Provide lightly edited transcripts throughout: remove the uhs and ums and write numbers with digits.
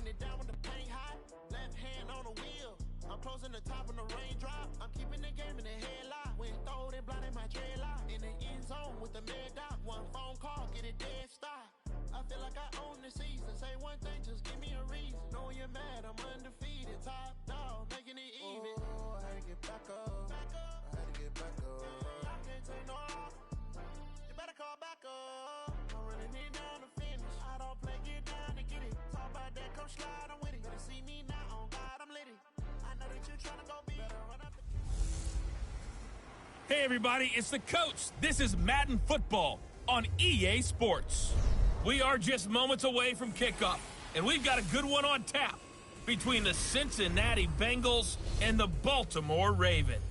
Dropping it down when the paint hot. Left hand on the wheel. I'm closing the top on the raindrop. I'm keeping the game in the headlock. When throwed and blinded my dreadlock. In the end zone with the mad dot. One phone call, get it dead stop. I feel like I own the season. Say one thing, just give me a reason. Knowing you're mad, I'm undefeated. Top dog, making it even. Oh, I had to get back up. I had to get back up. I can't take no off. You better call back up. I'm running it down to finish. I don't play, get down to get it. Talk about that, come slide, I'm with it. Better see me now, on God, I'm lit it. I know that you're trying to go better. Run up the... Hey, everybody, it's the coach. This is Madden Football on EA Sports. We are just moments away from kickoff, and we've got a good one on tap between the Cincinnati Bengals and the Baltimore Ravens.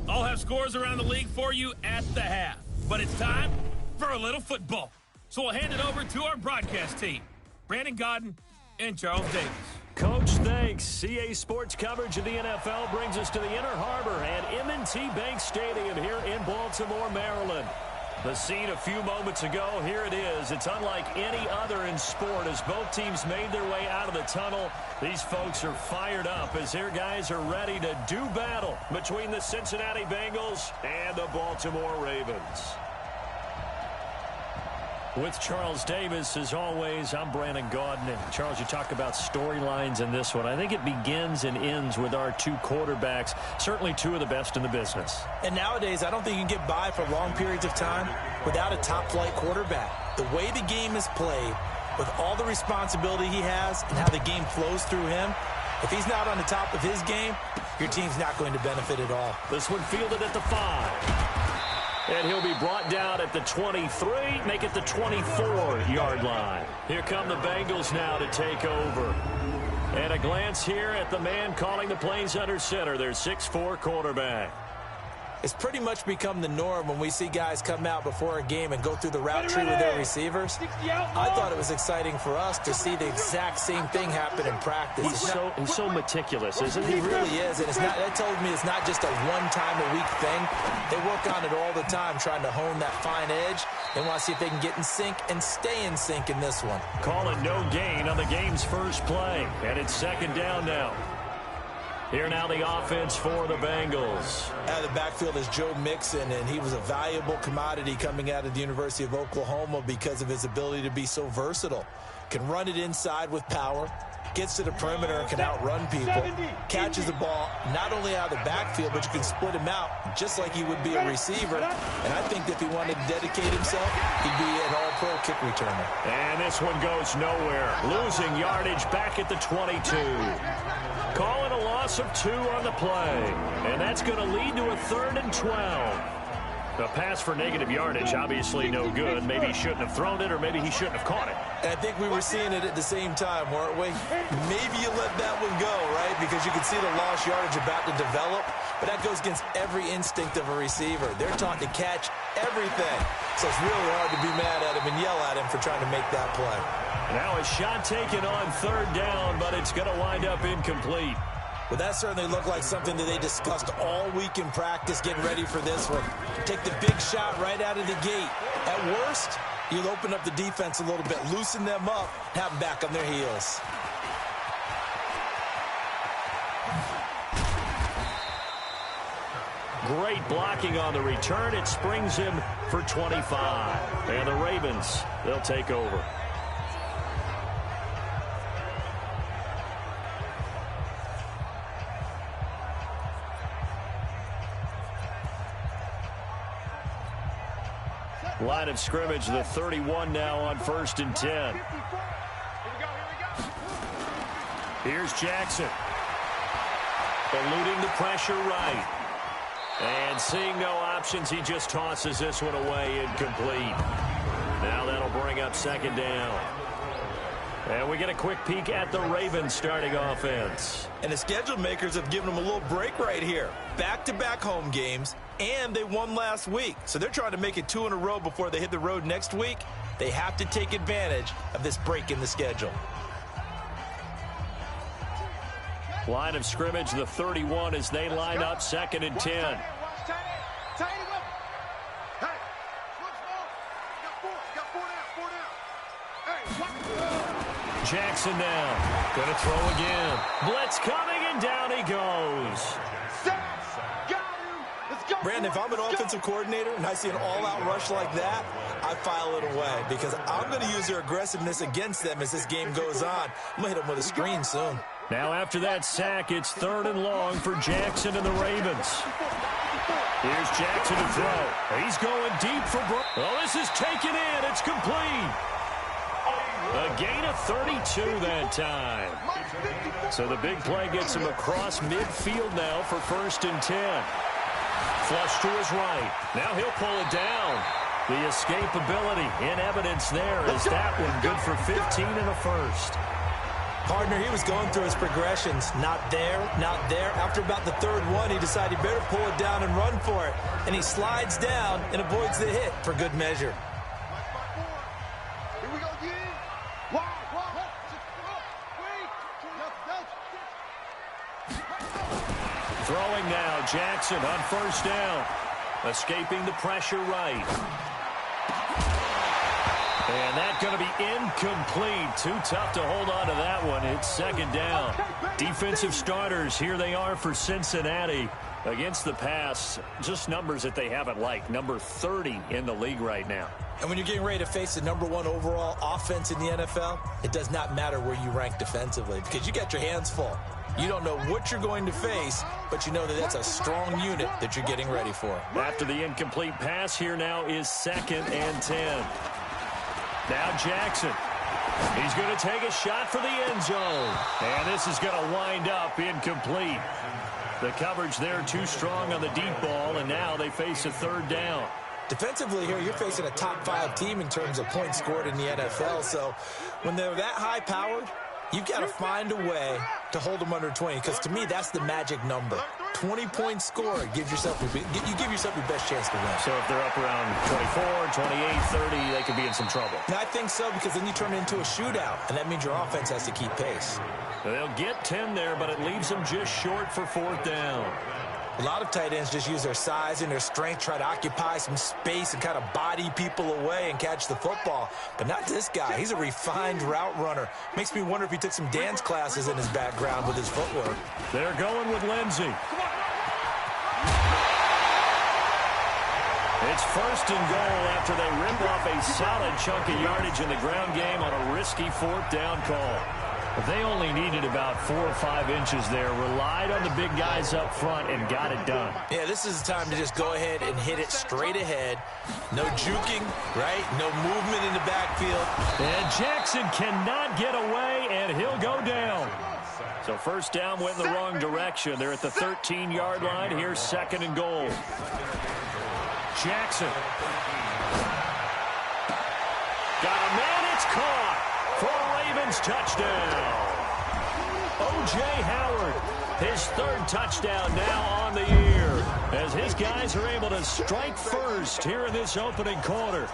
I'll have scores around the league for you at the half, but it's time for a little football. So we'll hand it over to our broadcast team, Brandon Godden and Charles Davis. Coach, thanks. CA Sports coverage of the NFL brings us to the Inner Harbor at M&T Bank Stadium here in Baltimore, Maryland. The scene a few moments ago, here it is. It's unlike any other in sport as both teams made their way out of the tunnel. These folks are fired up as their guys are ready to do battle between the Cincinnati Bengals and the Baltimore Ravens. With Charles Davis, as always, I'm Brandon Godden. And Charles, you talk about storylines in this one. I think it begins and ends with our two quarterbacks, certainly two of the best in the business. And nowadays, I don't think you can get by for long periods of time without a top-flight quarterback. The way the game is played, with all the responsibility he has and how the game flows through him, if he's not on the top of his game, your team's not going to benefit at all. This one fielded at the 5. And he'll be brought down at the 23, make it the 24-yard line. Here come the Bengals now to take over. And a glance here at the man calling the plays under center, their 6'4 quarterback. It's pretty much become the norm when we see guys come out before a game and go through the route tree with their receivers. I thought it was exciting for us to see the exact same thing happen in practice. He's so meticulous, isn't he? He really is, and that tells me it's not just a one-time-a-week thing. They work on it all the time, trying to hone that fine edge. They want to see if they can get in sync and stay in sync in this one. Call it no gain on the game's first play, and it's second down now. Here now the offense for the Bengals. Out of the backfield is Joe Mixon, and he was a valuable commodity coming out of the University of Oklahoma because of his ability to be so versatile. Can run it inside with power, gets to the perimeter and can outrun people, catches the ball not only out of the backfield, but you can split him out just like he would be a receiver. And I think if he wanted to dedicate himself, he'd be an all-pro kick returner. And this one goes nowhere. Losing yardage back at the 22. Calling a loss of 2 on the play. And that's going to lead to a 3rd and 12. A pass for negative yardage, obviously no good. Maybe he shouldn't have thrown it, or maybe he shouldn't have caught it. And I think we were seeing it at the same time, weren't we? Maybe you let that one go, right? Because you can see the lost yardage about to develop. But that goes against every instinct of a receiver. They're taught to catch everything. So it's really hard to be mad at him and yell at him for trying to make that play. Now a shot taken on 3rd down, but it's going to wind up incomplete. Well, that certainly looked like something that they discussed all week in practice, getting ready for this one. Take the big shot right out of the gate. At worst, you'll open up the defense a little bit, loosen them up, have them back on their heels. Great blocking on the return. It springs him for 25. And the Ravens, they'll take over. Line of scrimmage, the 31 now on 1st and 10. Here's Jackson. Eluding the pressure right. And seeing no options, he just tosses this one away incomplete. Now that'll bring up 2nd down. And we get a quick peek at the Ravens starting offense. And the schedule makers have given them a little break right here. Back-to-back home games, and they won last week. So they're trying to make it 2 in a row before they hit the road next week. They have to take advantage of this break in the schedule. Line of scrimmage, the 31 as they line up 2nd and 10. Jackson now. Going to throw again. Blitz coming, and down he goes. Brandon, if I'm an offensive coordinator and I see an all-out rush like that, I file it away because I'm going to use their aggressiveness against them as this game goes on. I'm going to hit them with a screen soon. Now after that sack, it's 3rd and long for Jackson and the Ravens. Here's Jackson to throw. He's going deep for Brown. Well, this is taken in. It's complete. A gain of 32 that time. So the big play gets him across midfield now for 1st and 10. Flush to his right. Now he'll pull it down. The escapability in evidence there is that one good for 15 and a first. Partner, he was going through his progressions. Not there, not there. After about the 3rd one, he decided he better pull it down and run for it. And he slides down and avoids the hit for good measure. Here we go again. Throwing now, Jackson on 1st down. Escaping the pressure right. And that's going to be incomplete. Too tough to hold on to that one. It's 2nd down. Defensive starters, here they are for Cincinnati. Against the pass, just numbers that they haven't liked. Number 30 in the league right now. And when you're getting ready to face the #1 overall offense in the NFL, it does not matter where you rank defensively because you got your hands full. You don't know what you're going to face, but you know that that's a strong unit that you're getting ready for. After the incomplete pass, here now is 2nd and 10. Now Jackson. He's going to take a shot for the end zone. And this is going to wind up incomplete. The coverage there too strong on the deep ball, and now they face a 3rd down. Defensively here, you're facing a top 5 team in terms of points scored in the NFL. So when they're that high-powered, you've got to find a way to hold them under 20, because to me, that's the magic number. 20 points scored, you give yourself your best chance to win. So if they're up around 24, 28, 30, they could be in some trouble. And I think so, because then you turn it into a shootout, and that means your offense has to keep pace. They'll get 10 there, but it leaves them just short for 4th down. A lot of tight ends just use their size and their strength, try to occupy some space and kind of body people away and catch the football. But not this guy. He's a refined route runner. Makes me wonder if he took some dance classes in his background with his footwork. They're going with Lindsey. It's 1st and goal after they rip off a solid chunk of yardage in the ground game on a risky 4th down call. They only needed about 4 or 5 inches there, relied on the big guys up front, and got it done. Yeah, this is the time to just go ahead and hit it straight ahead. No juking, right? No movement in the backfield. And Jackson cannot get away, and he'll go down. So 1st down went in the wrong direction. They're at the 13-yard line. Here's 2nd and goal. Jackson. Got a man, it's caught. For a Ravens touchdown. O.J. Howard, his 3rd touchdown now on the year, as his guys are able to strike first here in this opening quarter.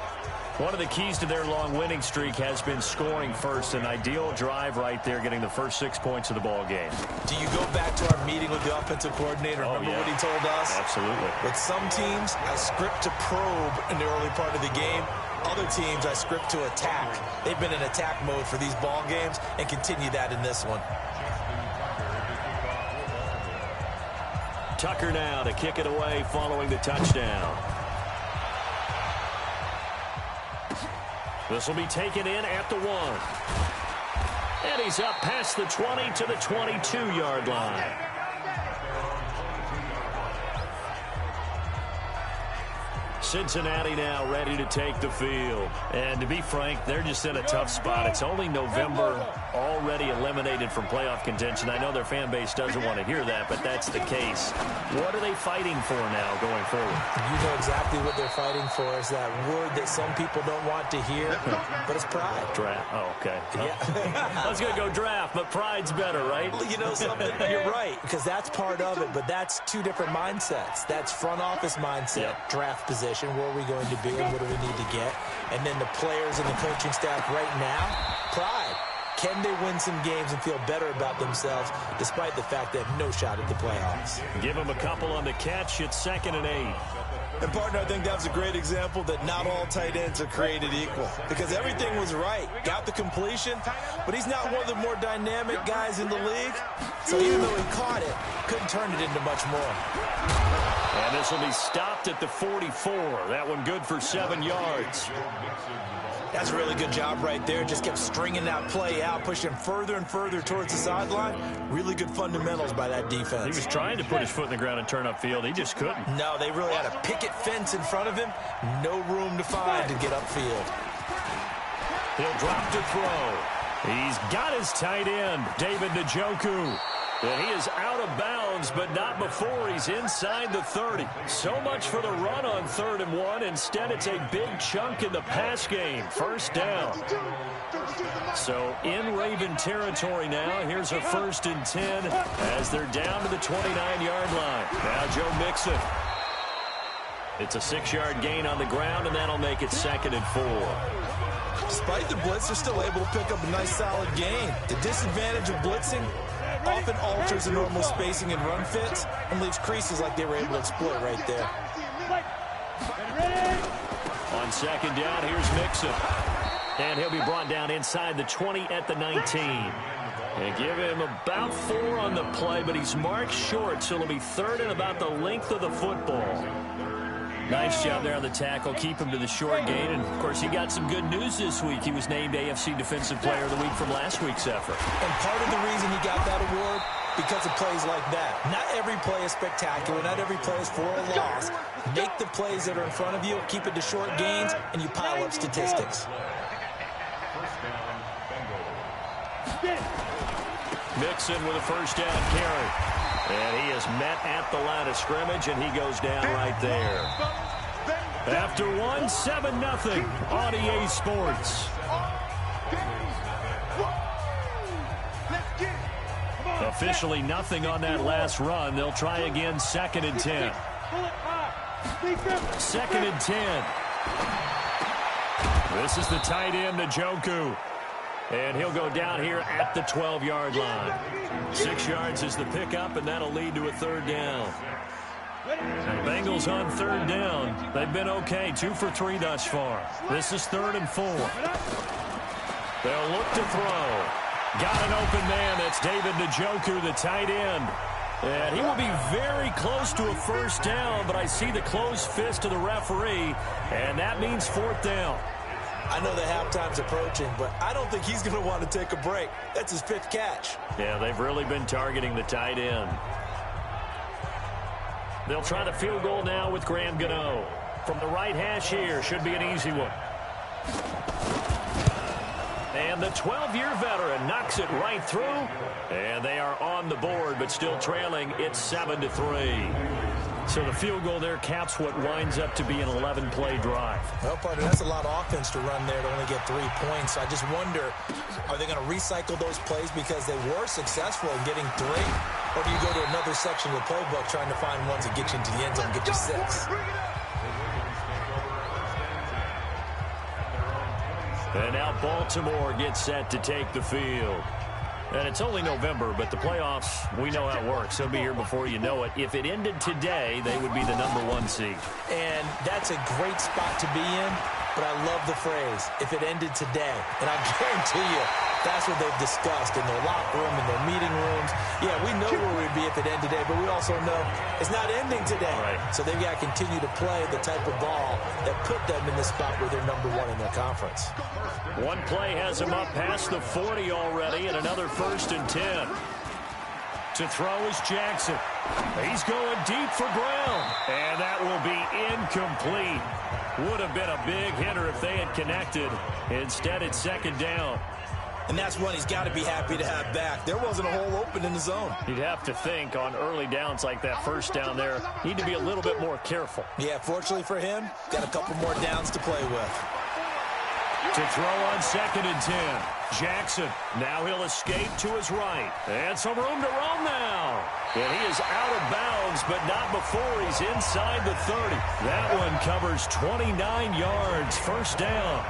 One of the keys to their long winning streak has been scoring first. An ideal drive right there, getting the first 6 points of the ball game. Do you go back to our meeting with the offensive coordinator? Remember what he told us? Absolutely. With some teams, I script to probe in the early part of the game. Other teams, I script to attack. They've been in attack mode for these ball games and continue that in this one. Tucker now to kick it away following the touchdown. This will be taken in at the 1. And he's up past the 20 to the 22-yard line. Cincinnati now ready to take the field. And to be frank, they're just in a tough spot. It's only November, already eliminated from playoff contention. I know their fan base doesn't want to hear that, but that's the case. What are they fighting for now going forward? You know exactly what they're fighting for. Is that word that some people don't want to hear, but it's pride. Draft. Oh, okay. Yeah. I was going to go draft, but pride's better, right? You know something? You're right, because that's part of it, but that's 2 different mindsets. That's front office mindset, draft position. Where are we going to be and what do we need to get? And then the players and the coaching staff right now, pride. Can they win some games and feel better about themselves despite the fact they have no shot at the playoffs? Give them a couple on the catch. It's 2nd and 8. And, partner, I think that was a great example that not all tight ends are created equal, because everything was right. Got the completion, but he's not one of the more dynamic guys in the league. So even though he caught it, couldn't turn it into much more. And this will be stopped at the 44. That one good for 7 yards. That's a really good job right there. Just kept stringing that play out, pushing further and further towards the sideline. Really good fundamentals by that defense. He was trying to put his foot in the ground and turn upfield. He just couldn't. No, they really had a picket fence in front of him. No room to find to get upfield. He'll drop to throw. He's got his tight end, David Njoku. And he is out of bounds, but not before he's inside the 30. So much for the run on 3rd and 1. Instead, it's a big chunk in the pass game. First down. So in Raven territory now. Here's a 1st and 10 as they're down to the 29-yard line. Now Joe Mixon. It's a 6-yard gain on the ground, and that'll make it 2nd and 4. Despite the blitz, they're still able to pick up a nice solid gain. The disadvantage of blitzing often alters the normal spacing and run fits and leaves creases like they were able to exploit right there. On 2nd down, here's Mixon. And he'll be brought down inside the 20 at the 19. And give him about 4 on the play, but he's marked short, so it'll be 3rd and about the length of the football. Nice job there on the tackle. Keep him to the short gain. And, of course, he got some good news this week. He was named AFC Defensive Player of the Week from last week's effort. And part of the reason he got that award, because of plays like that. Not every play is spectacular. Not every play is for a loss. Make the plays that are in front of you, keep it to short gains, and you pile up statistics. Mixon with a 1st down carry. And he is met at the line of scrimmage, and he goes down right there. After 1, 7-0 on EA Sports. Officially nothing on that last run. They'll try again, 2nd and 10. 2nd and 10. This is the tight end, Njoku. And he'll go down here at the 12-yard line. 6 yards is the pickup, and that'll lead to a 3rd down. The Bengals on 3rd down. They've been okay, 2 for 3 thus far. This is 3rd and 4. They'll look to throw. Got an open man. That's David Njoku, the tight end. And he will be very close to a 1st down, but I see the closed fist of the referee, and that means 4th down. I know the halftime's approaching, but I don't think he's going to want to take a break. That's his 5th catch. Yeah, they've really been targeting the tight end. They'll try the field goal now with Graham Gano. From the right hash here, should be an easy one. And the 12-year veteran knocks it right through. And they are on the board, but still trailing. It's 7-3. So the field goal there caps what winds up to be an 11-play drive. Well, partner, that's a lot of offense to run there to only get 3 points. I just wonder, are they going to recycle those plays because they were successful in getting 3? Or do you go to another section of the playbook trying to find ones that get you into the end zone and get you 6? And now Baltimore gets set to take the field. And it's only November, but the playoffs, we know how it works. They'll be here before you know it. If it ended today, they would be the #1 seed. And that's a great spot to be in, but I love the phrase, if it ended today. And I guarantee you, that's what they've discussed in their locker room, in their meeting rooms. Yeah, we know where we'd be if it ended today, but we also know it's not ending today. Right. So they've got to continue to play the type of ball that put them in the spot where they're #1 in their conference. One play has him up past the 40 already, and another 1st and 10. To throw is Jackson. He's going deep for Brown, and that will be incomplete. Would have been a big hitter if they had connected. Instead, it's 2nd down. And that's one he's got to be happy to have back. There wasn't a hole open in the zone. You'd have to think on early downs like that 1st down there, need to be a little bit more careful. Yeah, fortunately for him, got a couple more downs to play with. To throw on 2nd and 10. Jackson. Now he'll escape to his right. And some room to roam now. And he is out of bounds, but not before he's inside the 30. That one covers 29 yards. 1st down.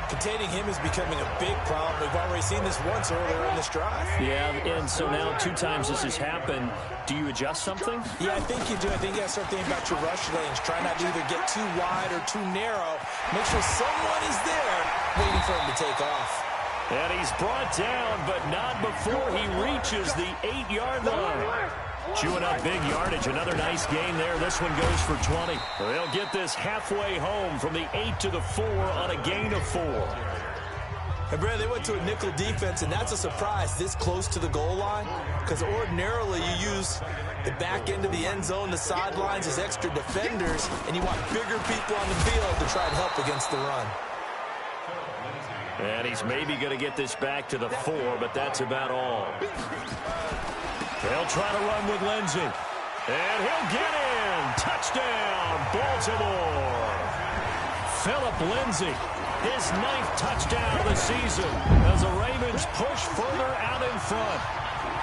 Containing him is becoming a big problem. We've already seen this once earlier in this drive. Yeah, and so now 2 times this has happened. Do you adjust something? Yeah, I think you do. I think you got to start thinking about your rush lanes. Try not to either get too wide or too narrow. Make sure someone is there waiting for him to take off. And he's brought down, but not before he reaches the 8-yard line. Chewing up big yardage. Another nice gain there. This one goes for 20. They'll get this halfway home from the 8 to the 4 on a gain of 4. And Brad, they went to a nickel defense, and that's a surprise this close to the goal line, because ordinarily you use the back end of the end zone, the sidelines as extra defenders, and you want bigger people on the field to try and help against the run. And he's maybe going to get this back to the 4, but that's about all. They'll try to run with Lindsey. And he'll get in. Touchdown, Baltimore. Philip Lindsey, his 9th touchdown of the season as the Ravens push further out in front.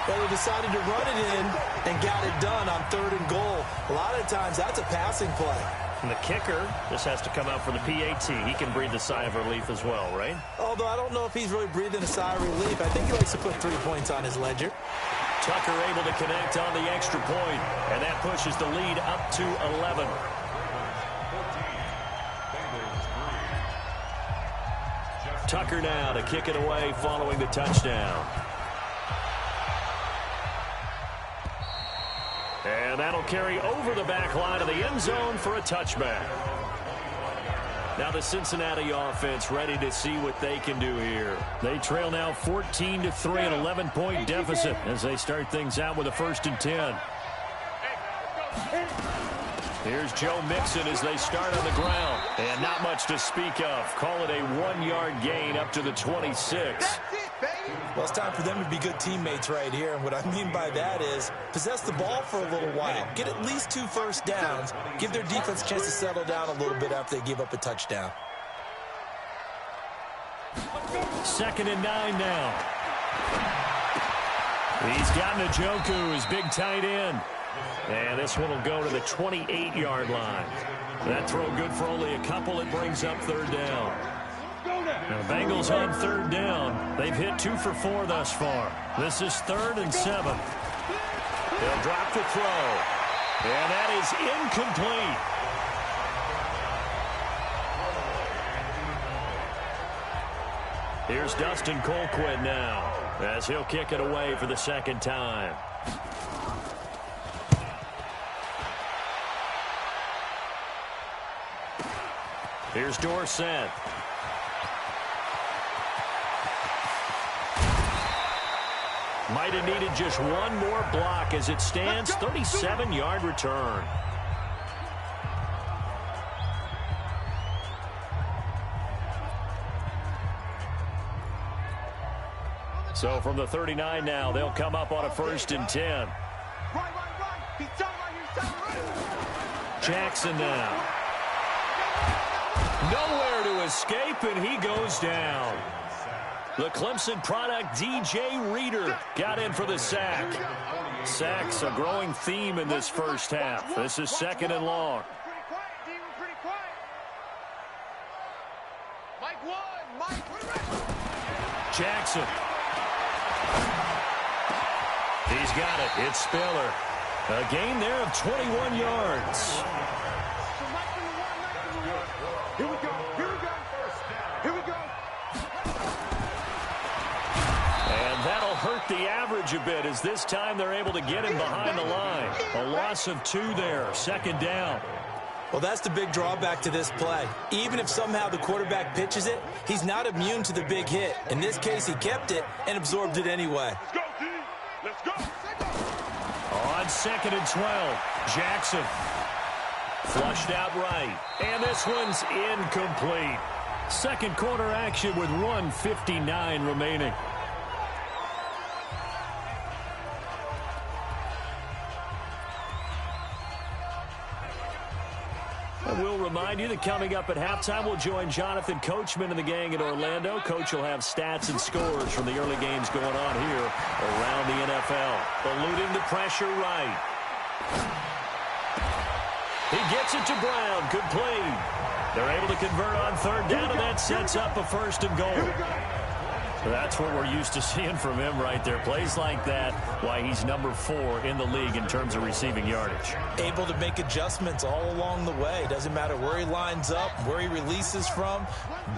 Well, they decided to run it in and got it done on 3rd and goal. A lot of times that's a passing play. And the kicker just has to come out for the PAT. He can breathe a sigh of relief as well, right? Although I don't know if he's really breathing a sigh of relief. I think he likes to put 3 points on his ledger. Tucker able to connect on the extra point, and that pushes the lead up to 11. Tucker now to kick it away following the touchdown. And that'll carry over the back line of the end zone for a touchback. Now the Cincinnati offense ready to see what they can do here. They trail now 14-3, an 11-point deficit as they start things out with a 1st and 10. Here's Joe Mixon as they start on the ground. And not much to speak of. Call it a 1-yard gain up to the 26. Well, it's time for them to be good teammates right here. And what I mean by that is possess the ball for a little while. Get at least 2 first downs. Give their defense a chance to settle down a little bit after they give up a touchdown. 2nd and 9 now. He's got Njoku, his big tight end. And this one will go to the 28-yard line. That throw good for only a couple. It brings up 3rd down. Now the Bengals on 3rd down. They've hit 2 for 4 thus far. This is 3rd and 7. They'll drop the throw. And that is incomplete. Here's Dustin Colquitt now as he'll kick it away for the 2nd time. Here's Dorsett. Might have needed just one more block as it stands. 37-yard return. So from the 39 now, they'll come up on a 1st and 10. Jackson now. Nowhere to escape, and he goes down. The Clemson product, DJ Reader, got in for the sack. Sacks a growing theme in this first half. This is 2nd and long. Jackson. He's got it. It's Spiller. A gain there of 21 yards. Here we go. Here we go. Here we go. And that'll hurt the average a bit as this time they're able to get him behind the line. A loss of 2 there. 2nd down. Well, that's the big drawback to this play. Even if somehow the quarterback pitches it, he's not immune to the big hit. In this case, he kept it and absorbed it anyway. Let's go, D. Let's go. On 2nd and 12, Jackson. Flushed out right. And this one's incomplete. Second quarter action with 1:59 remaining. And we'll remind you that coming up at halftime, we'll join Jonathan Coachman and the gang in Orlando. Coach will have stats and scores from the early games going on here around the NFL. Eluding the pressure right. He gets it to Brown. Complete. They're able to convert on third down, and that sets up a first and goal. That's what we're used to seeing from him right there. Plays like that, why he's number 4 in the league in terms of receiving yardage. Able to make adjustments all along the way. Doesn't matter where he lines up, where he releases from.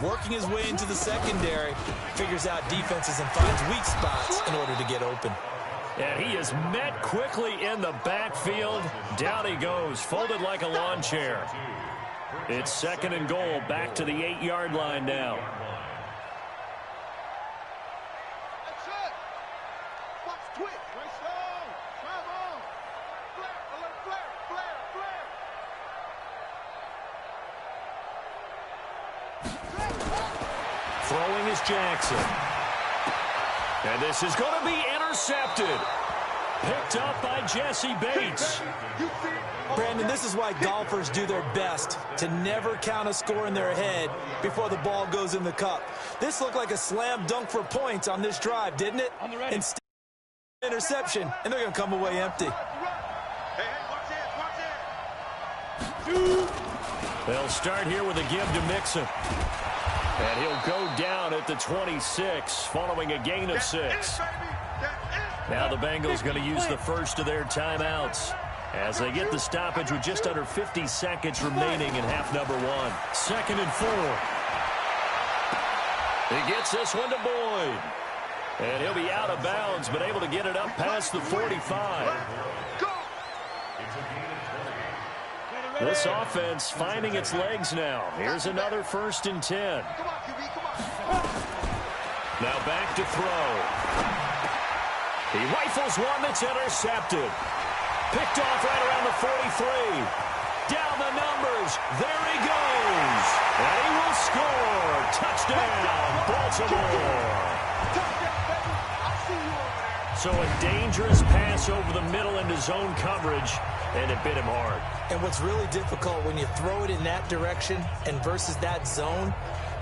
Working his way into the secondary, figures out defenses and finds weak spots in order to get open. And he is met quickly in the backfield. Down he goes, folded like a lawn chair. It's second and goal, back to the 8-yard line now. Throwing is Jackson. And this is going to be intercepted. Picked up by Jesse Bates. Brandon, this is why golfers do their best to never count a score in their head before the ball goes in the cup. This looked like a slam dunk for points on this drive, didn't it? Instead, interception, and they're going to come away empty. They'll start here with a give to Mixon. And he'll go down at the 26, following a gain of 6. Now the Bengals going to use the first of their timeouts as they get the stoppage with just under 50 seconds remaining in half number 1. Second and 4. He gets this one to Boyd. And he'll be out of bounds, but able to get it up past the 45. This offense finding its legs now. Here's another first and 10. Now back to throw. He rifles one that's intercepted. Picked off right around the 43. Down the numbers. There he goes. And he will score. Touchdown, Baltimore. So a dangerous pass over the middle into zone coverage, and it bit him hard. And what's really difficult when you throw it in that direction and versus that zone,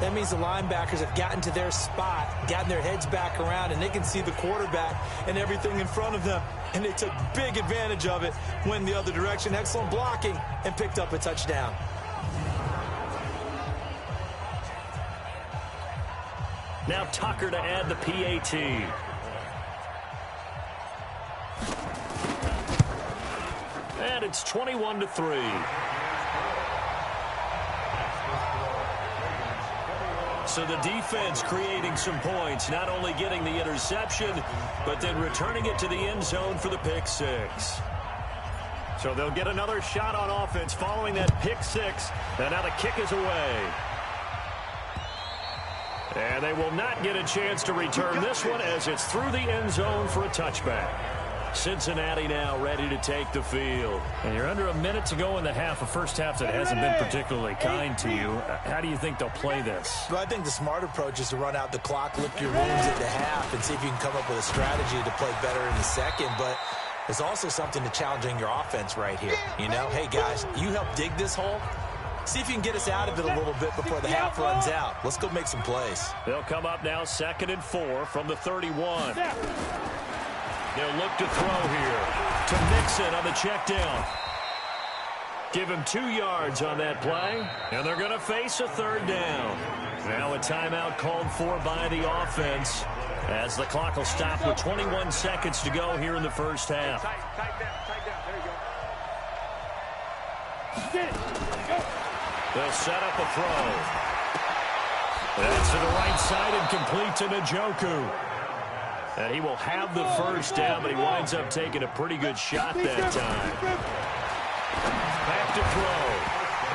that means the linebackers have gotten to their spot, gotten their heads back around, and they can see the quarterback and everything in front of them. And they took big advantage of it, went the other direction. Excellent blocking, and picked up a touchdown. Now Tucker to add the PAT. And it's 21-3. So the defense creating some points, not only getting the interception, but then returning it to the end zone for the pick 6. So they'll get another shot on offense following that pick 6. And now the kick is away. And they will not get a chance to return this one as it's through the end zone for a touchback. Cincinnati now ready to take the field. And you're under a minute to go in the half, a first half that hasn't been particularly kind to you. How do you think they'll play this? Well, I think the smart approach is to run out the clock, lick your wounds at the half, and see if you can come up with a strategy to play better in the second. But there's also something to challenging your offense right here. You know, hey, guys, you help dig this hole. See if you can get us out of it a little bit before the half runs out. Let's go make some plays. They'll come up now 2nd and 4 from the 31. They'll look to throw here to Mixon on the check down. Give him 2 yards on that play, and they're going to face a 3rd down. Now a timeout called for by the offense as the clock will stop with 21 seconds to go here in the first half. They'll set up a throw. That's to the right side and complete to Njoku. And he will have the first down, but he winds up taking a pretty good shot that time. Back to throw.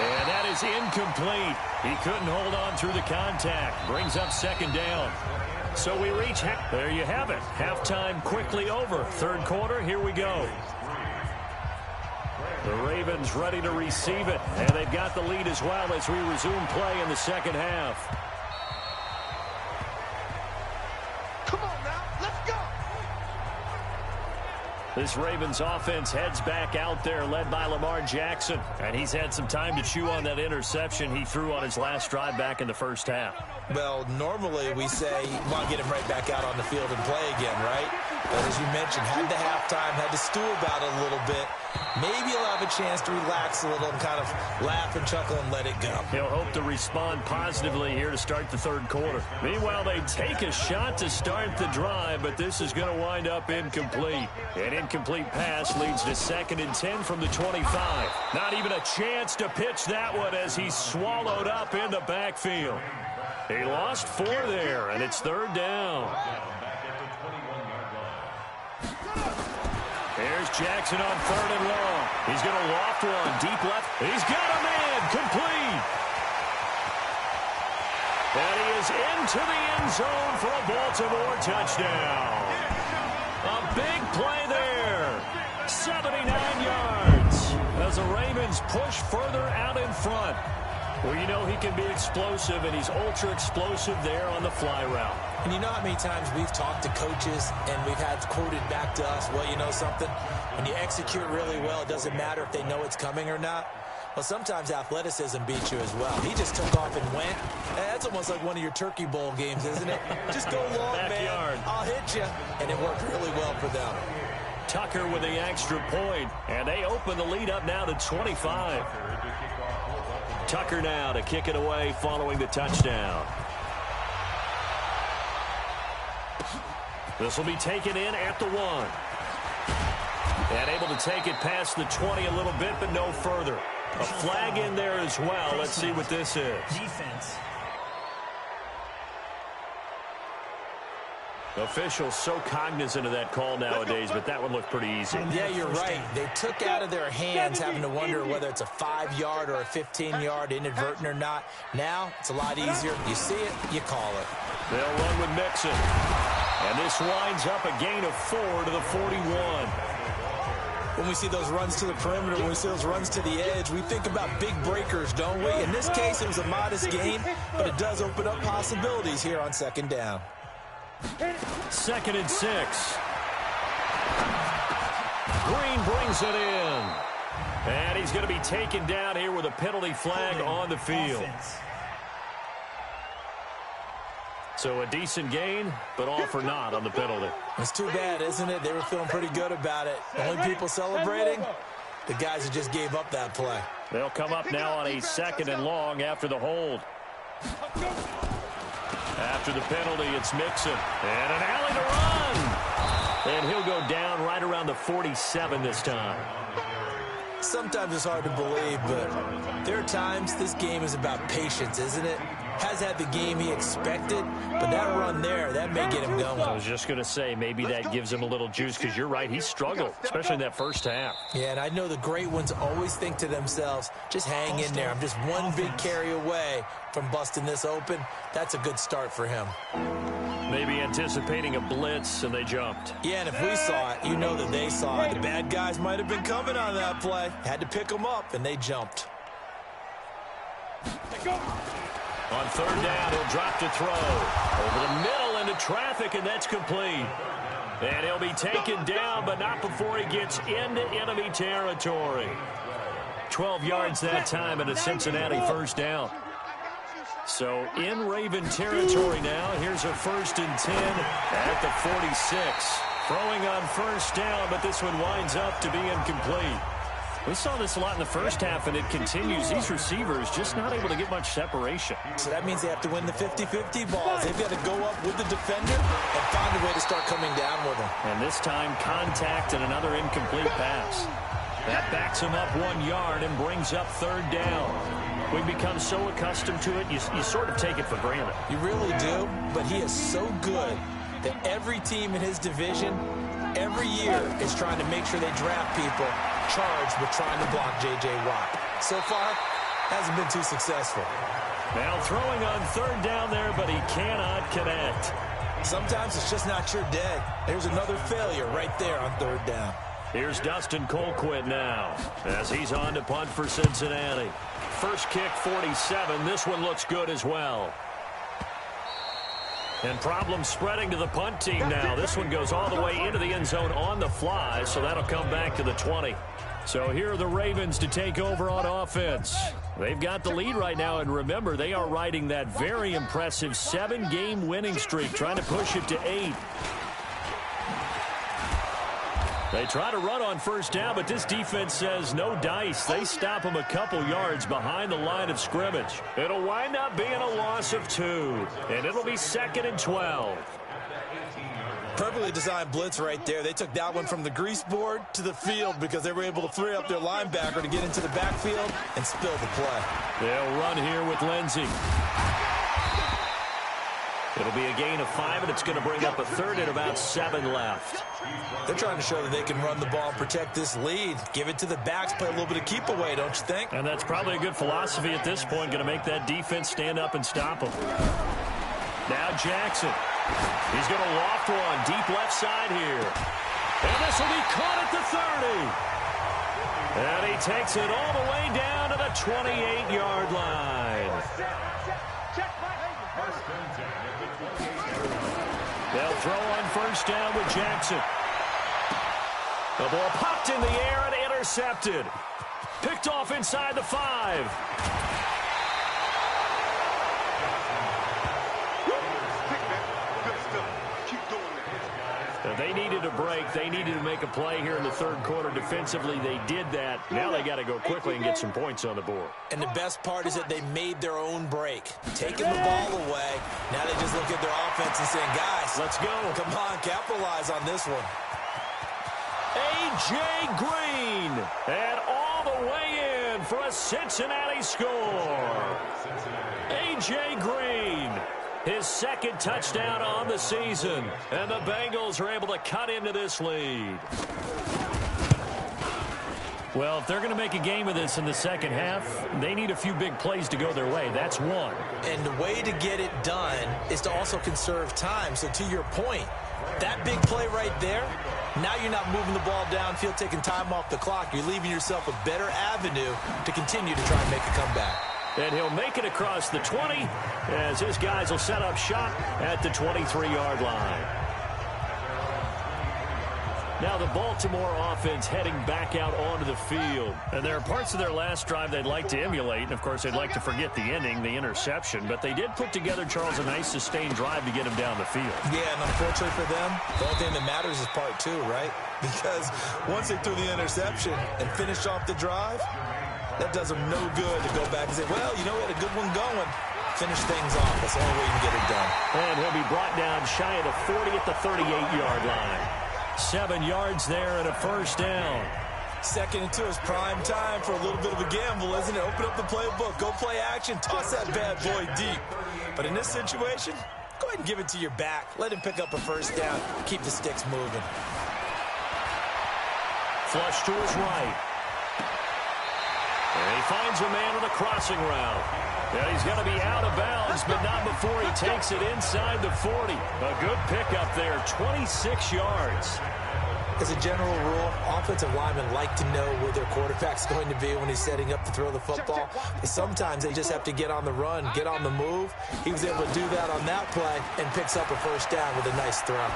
And that is incomplete. He couldn't hold on through the contact. Brings up 2nd down. So we reach half. There you have it. Halftime quickly over. 3rd quarter, here we go. The Ravens ready to receive it. And they've got the lead as well as we resume play in the 2nd half. This Ravens offense heads back out there, led by Lamar Jackson. And he's had some time to chew on that interception he threw on his last drive back in the first half. Well, normally we say, well, get him right back out on the field and play again, right? But as you mentioned, had the halftime, had to stew about it a little bit. maybe he'll have a chance to relax a little and kind of laugh and chuckle and let it go. He'll hope to respond positively here to start the third quarter. Meanwhile, they take a shot to start the drive, but this is going to wind up incomplete. An incomplete pass leads to 2nd and 10 from the 25. Not even a chance to pitch that one as he's swallowed up in the backfield. He lost 4 there, and it's 3rd down. Here's Jackson on 3rd and long. He's going to loft one deep left. He's got a man complete. And he is into the end zone for a Baltimore touchdown. A big play there. 79 yards as the Ravens push further out in front. Well, you know he can be explosive, and he's ultra-explosive there on the fly route. And you know how many times we've talked to coaches and we've had quoted back to us, well, you know something? When you execute really well, it doesn't matter if they know it's coming or not. Well, sometimes athleticism beats you as well. He just took off and went. That's almost like one of your Turkey Bowl games, isn't it? Just go long, Backyard. man. I'll hit you. And it worked really well for them. Tucker with the extra point, and they open the lead up now to 25. Tucker now to kick it away following the touchdown. This will be taken in at the 1. And able to take it past the 20 a little bit, but no further. A flag in there as well. Let's see what this is. Defense. Officials so cognizant of that call nowadays, but that one looked pretty easy. Yeah, you're right. They took out of their hands having to wonder whether it's a 5-yard or a 15-yard inadvertent or not. Now, it's a lot easier. You see it, you call it. They'll run with Mixon. And this winds up a gain of 4 to the 41. When we see those runs to the perimeter, when we see those runs to the edge, we think about big breakers, don't we? In this case, it was a modest gain, but it does open up possibilities here on 2nd down. 2nd and 6. Green brings it in. And he's going to be taken down here with a penalty flag on the field. So a decent gain, but all for naught on the penalty. It's too bad, isn't it? They were feeling pretty good about it. The only people celebrating, the guys who just gave up that play. They'll come up now on a 2nd and long after the hold. After the penalty, it's Mixon. And an alley to run. And he'll go down right around the 47 this time. Sometimes it's hard to believe, but there are times this game is about patience, isn't it? Has had the game he expected, but that run there, that may get him going. I was just going to say, maybe that gives him a little juice, because you're right, he struggled, especially in that first half. Yeah, and I know the great ones always think to themselves, just hang in there. I'm just one big carry away from busting this open. That's a good start for him. Maybe anticipating a blitz, and they jumped. Yeah, and if we saw it, you know that they saw it. The bad guys might have been coming on that play. Had to pick them up, and they jumped. On 3rd down, he'll drop to throw. Over the middle into traffic, and that's complete. And he'll be taken down, but not before he gets into enemy territory. 12 yards that time and a Cincinnati 1st down. So in Raven territory now. Here's a 1st and 10 at the 46. Throwing on 1st down, but this one winds up to be incomplete. We saw this a lot in the first half, and it continues. These receivers just not able to get much separation. So that means they have to win the 50-50 balls. They've got to go up with the defender and find a way to start coming down with them. And this time, contact and another incomplete pass. That backs him up 1 yard and brings up 3rd down. We've become so accustomed to it, you sort of take it for granted. You really do, but he is so good that every team in his division, every year, is trying to make sure they draft people charged with trying to block J.J. Watt. So far, hasn't been too successful. Now throwing on 3rd down there, but he cannot connect. Sometimes it's just not your day. There's another failure right there on 3rd down. Here's Dustin Colquitt now as he's on to punt for Cincinnati. First kick, 47. This one looks good as well. And problems spreading to the punt team now. This one goes all the way into the end zone on the fly, so that'll come back to the 20. So here are the Ravens to take over on offense. They've got the lead right now, and remember, they are riding that very impressive 7-game winning streak, trying to push it to 8. They try to run on first down, but this defense says no dice. They stop them a couple yards behind the line of scrimmage. It'll wind up being a loss of 2, and it'll be 2nd and 12. Perfectly designed blitz right there. They took that one from the grease board to the field because they were able to free up their linebacker to get into the backfield and spill the play. They'll run here with Lindsey. It'll be a gain of 5, and it's going to bring up a 3rd and about 7 left. They're trying to show that they can run the ball and protect this lead. Give it to the backs, play a little bit of keep away, don't you think? And that's probably a good philosophy at this point, going to make that defense stand up and stop them. Now Jackson. He's going to loft one deep left side here. And this will be caught at the 30. And he takes it all the way down to the 28-yard line. They'll throw on first down with Jackson. The ball popped in the air and intercepted. Picked off inside the 5. They needed a break. They needed to make a play here in the 3rd quarter. Defensively, they did that. Now they got to go quickly and get some points on the board. And the best part is that they made their own break. Taking the ball away. Now they just look at their offense and saying, guys, let's go. Come on, capitalize on this one. A.J. Green. And all the way in for a Cincinnati score. A.J. Green. His 2nd touchdown on the season. And the Bengals are able to cut into this lead. Well, if they're going to make a game of this in the 2nd half, they need a few big plays to go their way. That's one. And the way to get it done is to also conserve time. So to your point, that big play right there, now you're not moving the ball downfield, taking time off the clock. You're leaving yourself a better avenue to continue to try and make a comeback. And he'll make it across the 20 as his guys will set up shop at the 23-yard line. Now the Baltimore offense heading back out onto the field. And there are parts of their last drive they'd like to emulate. And, of course, they'd like to forget the ending, the interception. But they did put together, Charles, a nice sustained drive to get him down the field. Yeah, and unfortunately for them, the only thing that matters is part 2, right? Because once they threw the interception and finished off the drive, that does them no good to go back and say, well, you know, we had a good one going. Finish things off. That's the only way you can get it done. And he'll be brought down shy of the 40 at the 38-yard line. 7 yards there and a first down. 2nd and 2 is prime time for a little bit of a gamble, isn't it? Open up the playbook. Go play action. Toss that bad boy deep. But in this situation, go ahead and give it to your back. Let him pick up a first down. Keep the sticks moving. Flush to his right. And he finds a man on the crossing route. And he's going to be out of bounds, but not before he takes it inside the 40. A good pickup there, 26 yards. As a general rule, offensive linemen like to know where their quarterback's going to be when he's setting up to throw the football. But sometimes they just have to get on the run, get on the move. He was able to do that on that play and picks up a first down with a nice throw.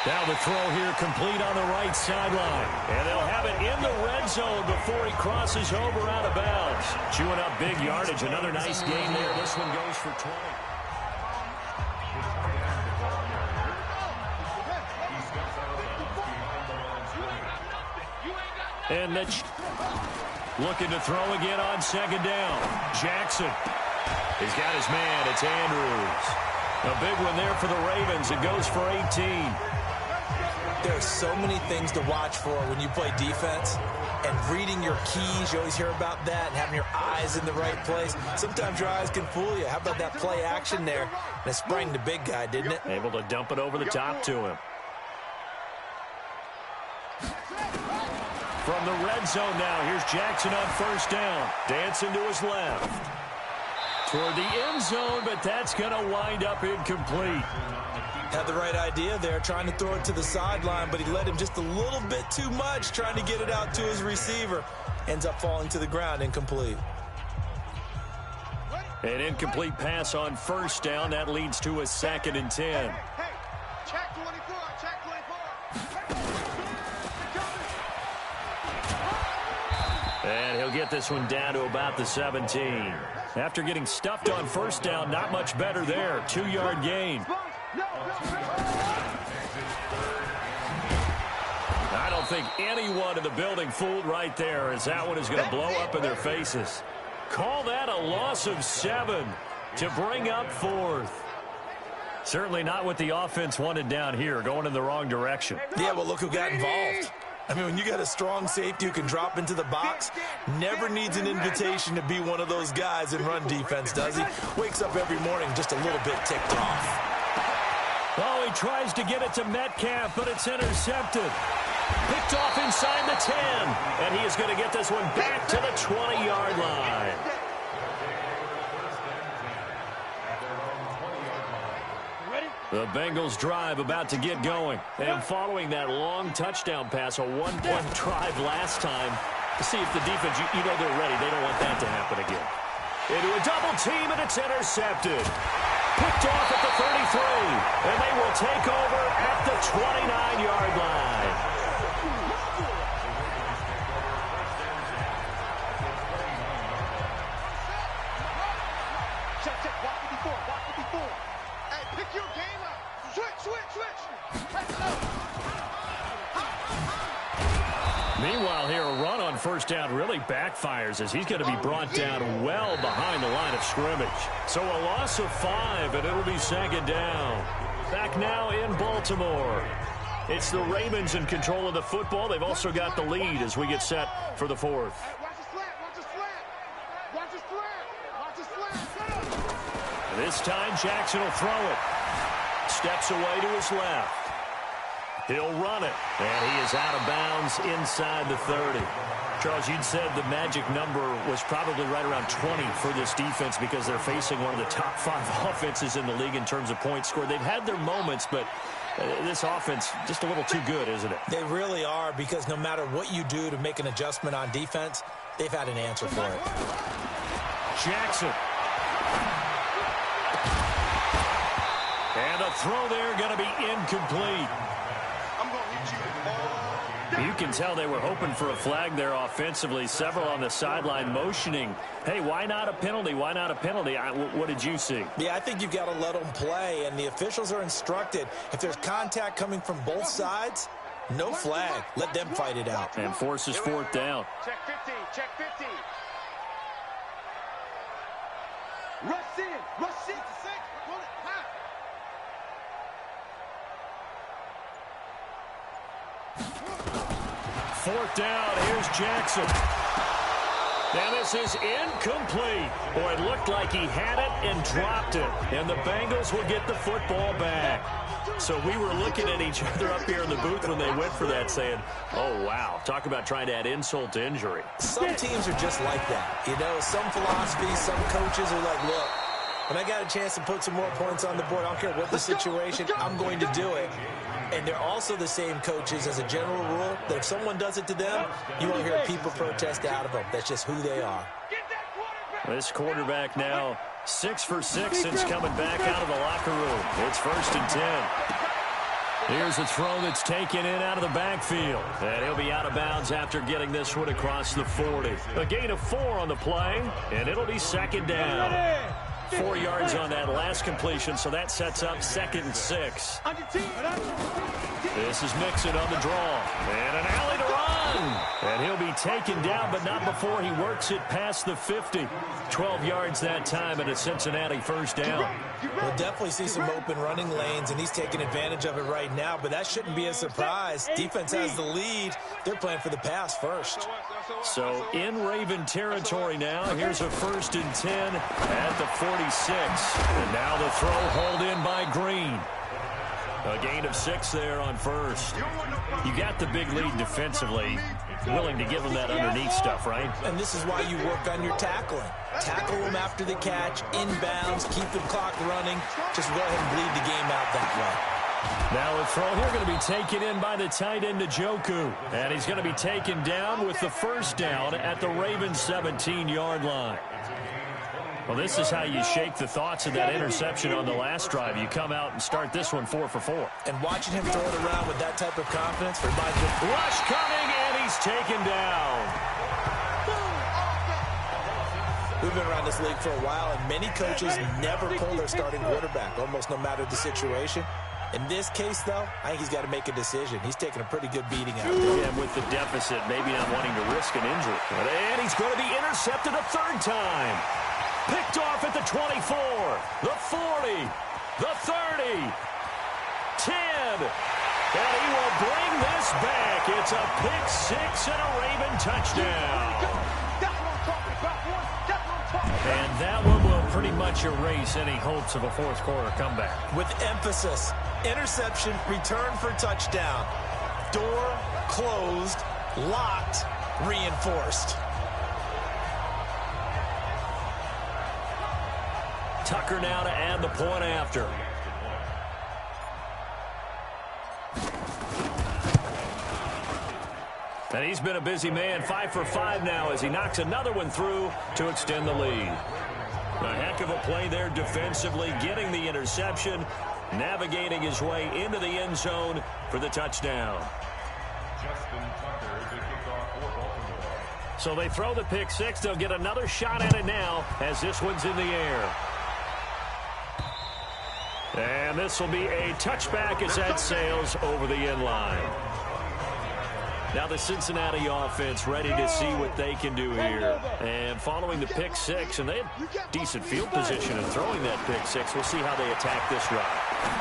Now the throw here complete on the right sideline. And they'll have it in the red zone before he crosses over out of bounds. Chewing up big yardage. Another nice gain there. This one goes for 20. And Mitch looking to throw again on 2nd down. Jackson. He's got his man. It's Andrews. A big one there for the Ravens. It goes for 18. There are so many things to watch for when you play defense. And reading your keys, you always hear about that, and having your eyes in the right place. Sometimes your eyes can fool you. How about that play action there? And it sprang the big guy, didn't it? Able to dump it over the top to him. From the red zone now, here's Jackson on first down. Dancing to his left. Toward the end zone, but that's going to wind up incomplete. Had the right idea there, trying to throw it to the sideline, but he led him just a little bit too much, trying to get it out to his receiver. Ends up falling to the ground, incomplete. An incomplete pass on first down. That leads to a 2nd and 10. Hey, check 24, check 24. And he'll get this one down to about the 17. After getting stuffed on first down, not much better there. 2-yard gain. don't think anyone in the building fooled right there, as that one is going to blow up in their faces. Call that a loss of 7 to bring up 4th. Certainly not what the offense wanted down here, going in the wrong direction. Yeah, well, look who got involved. I mean, when you got a strong safety who can drop into the box, never needs an invitation to be one of those guys in run defense, does he? Wakes up every morning just a little bit ticked off. Oh, he tries to get it to Metcalf, but it's intercepted. Picked off inside the 10, and he is going to get this one back to the 20-yard line. The Bengals drive about to get going. And following that long touchdown pass, a 1-1 drive last time, to see if the defense, you know they're ready. They don't want that to happen again. Into a double team, and it's intercepted. Picked off at the 33, and they will take over at the 29-yard line. Check, watch it before. Hey, pick your game up. Switch. Meanwhile here, a run on first down really backfires as he's going to be brought down well behind the line of scrimmage. So a loss of 5, and it'll be 2nd down. Back now in Baltimore. It's the Ravens in control of the football. They've also got the lead as we get set for the 4th. This time Jackson will throw it. Steps away to his left. He'll run it, and he is out of bounds inside the 30. Charles, you'd said the magic number was probably right around 20 for this defense because they're facing one of the top 5 offenses in the league in terms of points scored. They've had their moments, but this offense just a little too good, isn't it? They really are, because no matter what you do to make an adjustment on defense, they've had an answer for it. Jackson. And a throw there going to be incomplete. You can tell they were hoping for a flag there offensively. Several on the sideline motioning, hey, why not a penalty? Why not a penalty? What did you see? Yeah, I think you've got to let them play, and the officials are instructed. If there's contact coming from both sides, no flag. Let them fight it out. And forces 4th down. Check 50. Rush in. Fourth down, here's Jackson. Now this is incomplete. Boy, it looked like he had it and dropped it. And the Bengals will get the football back. So we were looking at each other up here in the booth when they went for that saying, oh, wow, talk about trying to add insult to injury. Some teams are just like that. You know, some philosophies, some coaches are like, look, when I got a chance to put some more points on the board, I don't care what the situation, I'm going to do it. And they're also the same coaches as a general rule that if someone does it to them, you won't hear people protest out of them. That's just who they are. This quarterback now 6 for 6 since coming back out of the locker room. It's 1st and 10. Here's a throw that's taken in out of the backfield. And he'll be out of bounds after getting this one across the 40. A gain of 4 on the play, and it'll be 2nd down. 4 yards on that last completion, so that sets up 2nd and 6. This is Mixon on the draw. And an alley to run. And he'll be taken down, but not before he works it past the 50. 12 yards that time, and a Cincinnati 1st down. We'll definitely see some open running lanes, and he's taking advantage of it right now, but that shouldn't be a surprise. Defense has the lead. They're playing for the pass first. So in Raven territory now. Here's a 1st and 10 at the 46. And now the throw hauled in by Green. A gain of 6 there on 1st. You got the big lead defensively. Willing to give them that underneath stuff, right? And this is why you work on your tackling. Tackle them after the catch, inbounds, keep the clock running. Just go ahead and bleed the game out that way. Now a throw here going to be taken in by the tight end Njoku. And he's going to be taken down with the 1st down at the Ravens 17-yard line. Well, this is how you shake the thoughts of that interception on the last drive. You come out and start this one 4 for 4. And watching him throw it around with that type of confidence reminds me. Rush coming, and he's taken down. We've been around this league for a while, and many coaches never pull their starting quarterback, almost no matter the situation. In this case, though, I think he's got to make a decision. He's taking a pretty good beating out there. And with the deficit, maybe not wanting to risk an injury. And he's going to be intercepted a third time. Picked off at the 24, the 40, the 30, 10. And he will bring this back. It's a pick six and a Raven touchdown. That's what I'm talking about, boy. That's what I'm talking about. And that one will pretty much erase any hopes of a fourth quarter comeback. With emphasis, interception, return for touchdown. Door closed, locked, reinforced. Tucker now to add the point after. And he's been a busy man, 5 for 5 now as he knocks another one through to extend the lead. A heck of a play there defensively, getting the interception, navigating his way into the end zone for the touchdown. So they throw the pick six. They'll get another shot at it now as this one's in the air. And this will be a touchback as that sails over the end line. Now the Cincinnati offense ready to see what they can do here. And following the pick six, and they have decent field position in throwing that pick six. We'll see how they attack this drive.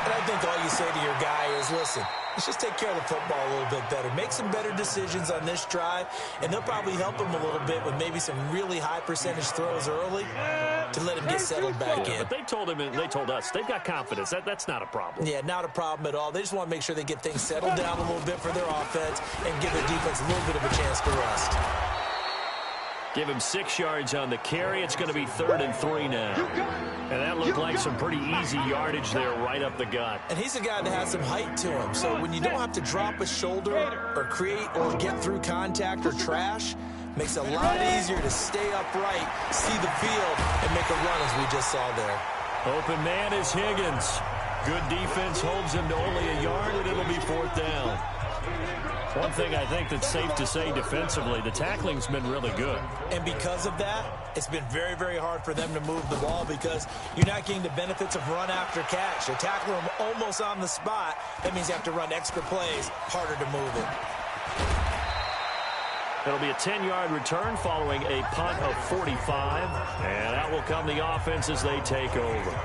And I think all you say to your guy is, listen, let's just take care of the football a little bit better. Make some better decisions on this drive, and they'll probably help him a little bit with maybe some really high percentage throws early to let him get settled back in. But they told him, and they told us, they've got confidence. That's not a problem. Yeah, not a problem at all. They just want to make sure they get things settled down a little bit for their offense and give their defense a little bit of a chance to rest. Give him 6 yards on the carry. It's going to be 3rd and 3 now. And that looked like some pretty easy yardage there right up the gut. And he's a guy that has some height to him. So when you don't have to drop a shoulder or create or get through contact or trash, makes it a lot easier to stay upright, see the field, and make a run as we just saw there. Open man is Higgins. Good defense holds him to only a yard, and it'll be 4th down. One thing I think that's safe to say defensively, the tackling's been really good. And because of that, it's been very, very hard for them to move the ball because you're not getting the benefits of run after catch. They tackle them almost on the spot. That means you have to run extra plays, harder to move it. It'll be a 10-yard return following a punt of 45. And out will come the offense as they take over.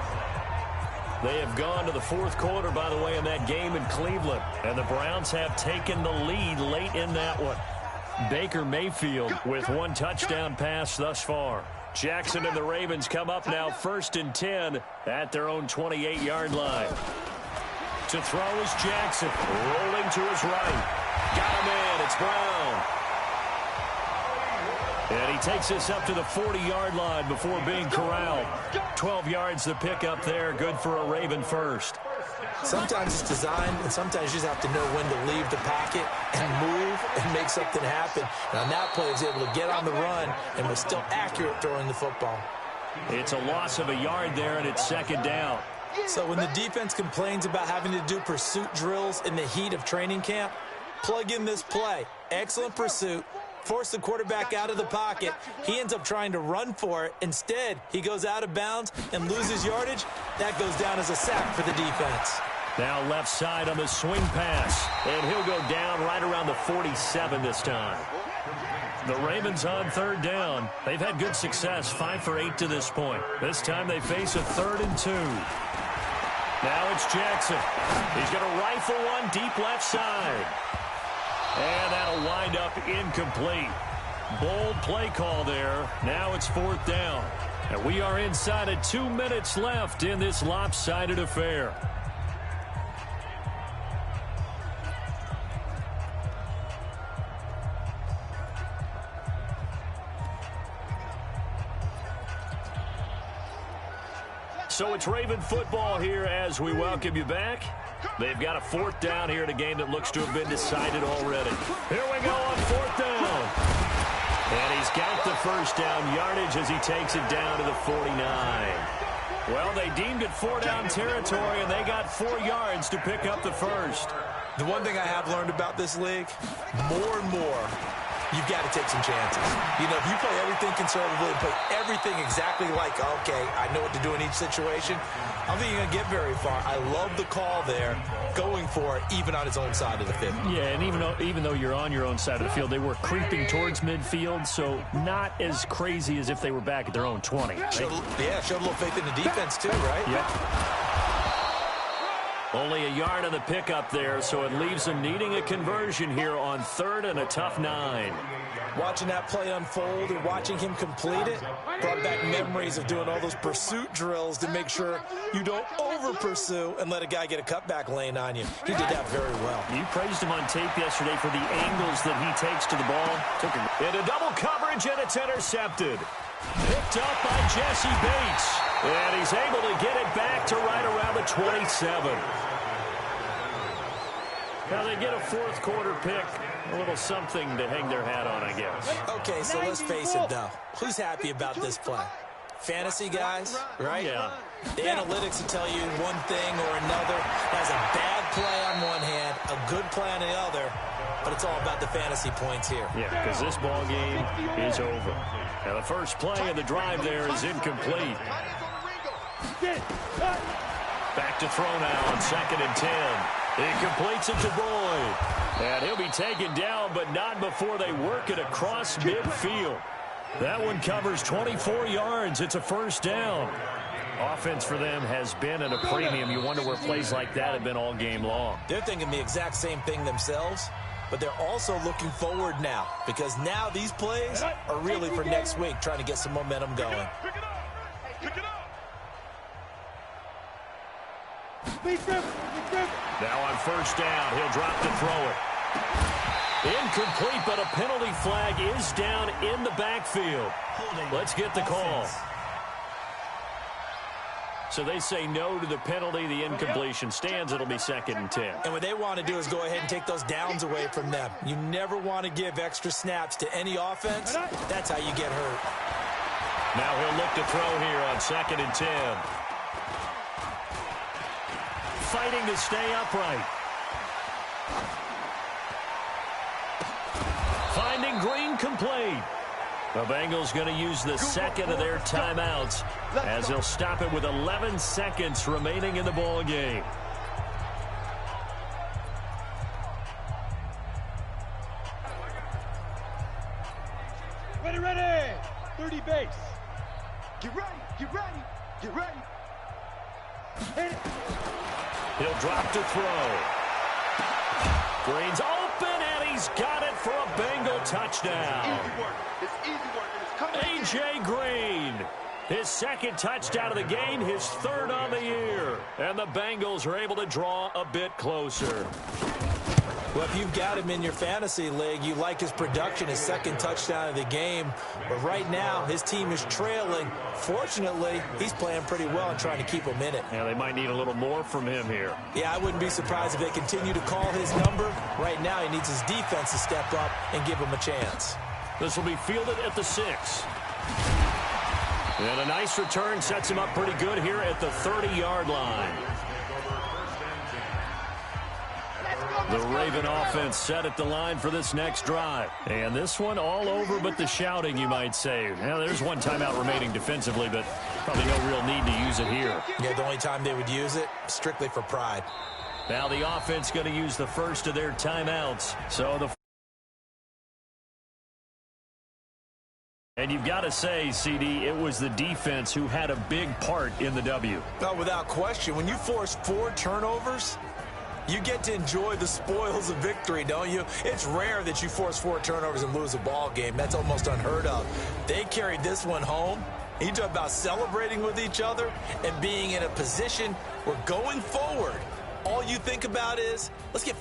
They have gone to the 4th quarter, by the way, in that game in Cleveland. And the Browns have taken the lead late in that one. Baker Mayfield with 1 touchdown pass thus far. Jackson and the Ravens come up now 1st and 10 at their own 28-yard line. To throw is Jackson, rolling to his right. Got a man, it's Brown. And he takes this up to the 40-yard line before being corralled. 12 yards to pick up there. Good for a Raven first. Sometimes it's designed, and sometimes you just have to know when to leave the pocket and move and make something happen. And on that play, he was able to get on the run and was still accurate throwing the football. It's a loss of a yard there, and it's 2nd down. So when the defense complains about having to do pursuit drills in the heat of training camp, plug in this play. Excellent pursuit. Force the quarterback out of the pocket. He ends up trying to run for it. Instead, he goes out of bounds and loses yardage. That goes down as a sack for the defense. Now left side on the swing pass. And he'll go down right around the 47 this time. The Ravens on 3rd down. They've had good success, 5 for 8 to this point. This time they face a 3rd and 2. Now it's Jackson. He's going to rifle one deep left side. And that'll wind up incomplete. Bold play call there. Now it's 4th down. And we are inside of 2 minutes left in this lopsided affair. So it's Raven football here as we welcome you back. They've got a 4th down here in a game that looks to have been decided already. Here we go on 4th down. And he's got the 1st down yardage as he takes it down to the 49. Well, they deemed it 4-down territory, and they got 4 yards to pick up the 1st. The one thing I have learned about this league, more and more, you've got to take some chances. You know, if you play everything conservatively and play everything exactly like, okay, I know what to do in each situation, I don't think you're going to get very far. I love the call there, going for it, even on his own side of the field. Yeah, and even though you're on your own side of the field, they were creeping towards midfield, so not as crazy as if they were back at their own 20. Right? Showed a little faith in the defense too, right? Yep. Only a yard on the pickup there, so it leaves them needing a conversion here on 3rd and a tough 9. Watching that play unfold and watching him complete it brought back memories of doing all those pursuit drills to make sure you don't over-pursue and let a guy get a cutback lane on you. He did that very well. You praised him on tape yesterday for the angles that he takes to the ball. Into double coverage, and it's intercepted. Picked up by Jesse Bates. And he's able to get it back to right around the 27. Now they get a 4th quarter pick. A little something to hang their hat on, I guess. Okay, so let's face it, though. Who's happy about this play? Fantasy guys, right? Yeah. The analytics will tell you one thing or another. That's a bad play on one hand, a good play on the other, but it's all about the fantasy points here. Yeah, because this ball game is over. Now the first play of the drive there is incomplete. Back to throw now on 2nd and 10. He completes it to Boyd. And he'll be taken down, but not before they work it across midfield. That one covers 24 yards. It's a first down. Offense for them has been at a premium. You wonder where plays like that have been all game long. They're thinking the exact same thing themselves, but they're also looking forward now, because now these plays are really for next week, trying to get some momentum going. Pick it up. Pick it up. Now on first down, he'll drop to throw it. Incomplete, but a penalty flag is down in the backfield. Let's get the call. So they say no to the penalty. The incompletion stands. It'll be 2nd and 10. And what they want to do is go ahead and take those downs away from them. You never want to give extra snaps to any offense. That's how you get hurt. Now he'll look to throw here on 2nd and 10. Fighting to stay upright. Finding Green complete. The Bengals going to use the 2nd of their timeouts as they'll stop it with 11 seconds remaining in the ball game. Ready. 30 base. Get ready. Get ready. Get ready. Hit it. He'll drop to throw. Green's open, and he's got it for a Bengal touchdown. Easy work. It's easy work, and it's coming. A.J. Green, his 2nd touchdown of the game, his 3rd on the year. And the Bengals are able to draw a bit closer. Well, if you've got him in your fantasy league, you like his production, his 2nd touchdown of the game. But right now, his team is trailing. Fortunately, he's playing pretty well and trying to keep him in it. Yeah, they might need a little more from him here. Yeah, I wouldn't be surprised if they continue to call his number. Right now, he needs his defense to step up and give him a chance. This will be fielded at the 6. And a nice return sets him up pretty good here at the 30-yard line. The Raven offense set at the line for this next drive. And this one all over but the shouting, you might say. Now, there's one timeout remaining defensively, but probably no real need to use it here. Yeah, the only time they would use it, strictly for pride. Now the offense going to use the first of their timeouts. And you've got to say, CD, it was the defense who had a big part in the W. No, without question. When you force 4 turnovers, you get to enjoy the spoils of victory, don't you? It's rare that you force 4 turnovers and lose a ball game. That's almost unheard of. They carried this one home. You talk about celebrating with each other and being in a position where going forward, all you think about is, let's get